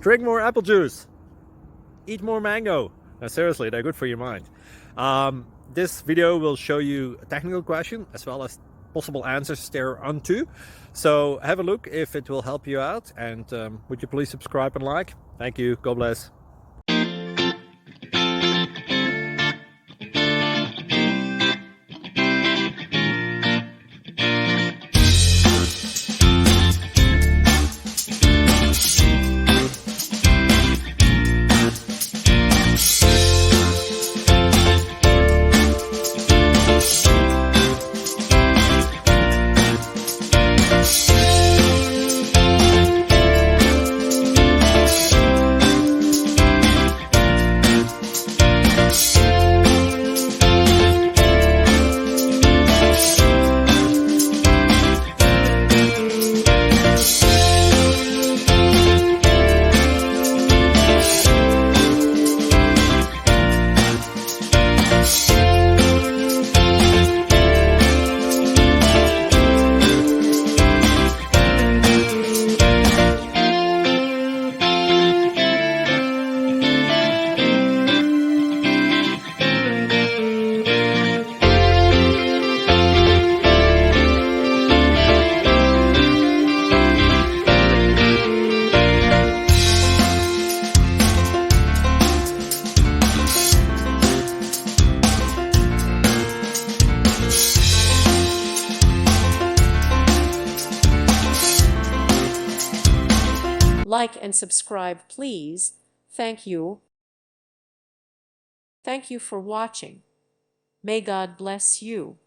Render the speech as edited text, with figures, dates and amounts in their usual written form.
Drink more apple juice. Eat more mango. No, seriously, they're good for your mind. This video will show you a technical question as well as possible answers thereunto. So have a look if it will help you out, and would you please subscribe and like? Thank you. God bless. Like and subscribe, please. Thank you. Thank you for watching. May God bless you.